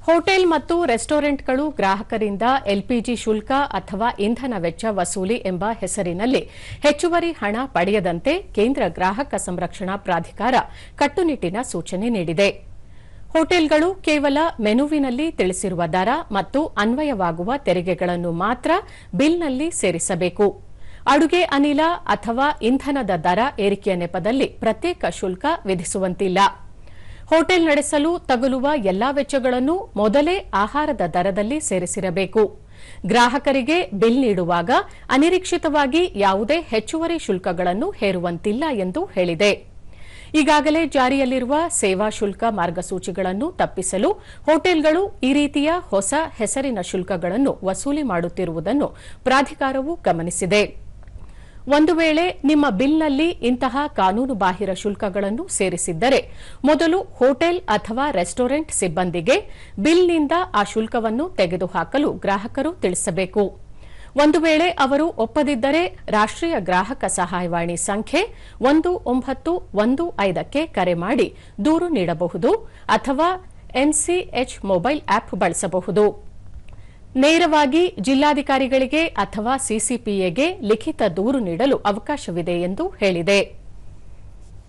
Hotel ಮತ್ತು ರೆಸ್ಟೋರೆಂಟ್ಗಳು ಗ್ರಾಹಕರಿಂದ ಎಲ್ಪಿಜಿ ಶುಲ್ಕ ಅಥವಾ ಇಂಧನ ವೆಚ್ಚ ವಸೂಲಿ ಎಂಬ ಹೆಸರಿನಲ್ಲಿ ಹೆಚ್ಚುವರಿ ಹಣ ಪಡೆಯದಂತೆ ಕೇಂದ್ರ ಗ್ರಾಹಕ ಸಂರಕ್ಷಣಾ ಪ್ರಾಧಿಕಾರ ಕಟ್ಟುನಿಟ್ಟಿನ ಸೂಚನೆ ನೀಡಿದೆ. ಹೋಟೆಲ್ಗಳು ಕೇವಲ ಮೆನುವಿನಲ್ಲಿ ತಿಳಿಸಿರುವ ದರ ಮತ್ತು ಅನ್ವಯವಾಗುವ ತೆರಿಗೆಗಳನ್ನು ಮಾತ್ರ ಬಿಲ್ನಲ್ಲಿ ಸೇರಿಸಬೇಕು. ಅಡುಗೆ ಅನಿಲ ಅಥವಾ ಇಂಧನದ ದರ ಏರಿಕೆಯ ನೆಪದಲ್ಲಿ ಪ್ರತ್ಯೇಕ ಶುಲ್ಕ ವಿಧಿಸುವಂತಿಲ್ಲ. ಹೋಟೆಲ್ ನಡೆಸಲು ತಗುಲುವ ಎಲ್ಲಾ ವೆಚ್ಚಗಳನ್ನು ಮೊದಲೇ ಆಹಾರದ ದರದಲ್ಲಿ ಸೇರಿಸಿರಬೇಕು. ಗ್ರಾಹಕರಿಗೆ ಬಿಲ್ ನೀಡುವಾಗ ಅನಿರೀಕ್ಷಿತವಾಗಿ ಯಾವುದೇ ಹೆಚ್ಚುವರಿ ಶುಲ್ಕಗಳನ್ನು ಹೇರುವಂತಿಲ್ಲ ಎಂದು ಹೇಳಿದೆ. ಈಗಾಗಲೇ ಜಾರಿಯಲ್ಲಿರುವ ಸೇವಾ ಶುಲ್ಕ ಮಾರ್ಗಸೂಚಿಗಳನ್ನು ತಪ್ಪಿಸಲು ಹೋಟೆಲ್ಗಳು ಈ ರೀತಿಯ ಹೊಸ ಹೆಸರಿನ ಶುಲ್ಕಗಳನ್ನು ವಸೂಲಿ ಮಾಡುತ್ತಿರುವುದನ್ನು ಪ್ರಾಧಿಕಾರವು ಗಮನಿಸಿದೆ. ಒಂದು ವೇಳೆ ನಿಮ್ಮ ಬಿಲ್ನಲ್ಲಿ ಇಂತಹ ಕಾನೂನುಬಾಹಿರ ಶುಲ್ಕಗಳನ್ನು ಸೇರಿಸಿದ್ದರೆ ಮೊದಲು ಹೋಟೆಲ್ ಅಥವಾ ರೆಸ್ಟೋರೆಂಟ್ ಸಿಬ್ಬಂದಿಗೆ ಬಿಲ್ನಿಂದ ಆ ಶುಲ್ಕವನ್ನು ತೆಗೆದುಹಾಕಲು ಗ್ರಾಹಕರು ತಿಳಿಸಬೇಕು. ಒಂದು ವೇಳೆ ಅವರು ಒಪ್ಪದಿದ್ದರೆ ರಾಷ್ಟ್ರೀಯ ಗ್ರಾಹಕ ಸಹಾಯವಾಣಿ ಸಂಖ್ಯೆ 1915ಕ್ಕೆ ಕರೆ ಮಾಡಿ ದೂರು ನೀಡಬಹುದು ಅಥವಾ ಎನ್ಸಿಎಚ್ ಮೊಬೈಲ್ ಆಪ್ ಬಳಸಬಹುದು. ನೇರವಾಗಿ ಜಿಲ್ಲಾಧಿಕಾರಿಗಳಿಗೆ ಅಥವಾ ಸಿಸಿಪಿಎಗೆ ಲಿಖಿತ ದೂರು ನೀಡಲು ಅವಕಾಶವಿದೆ ಎಂದು ಹೇಳಿದೆ.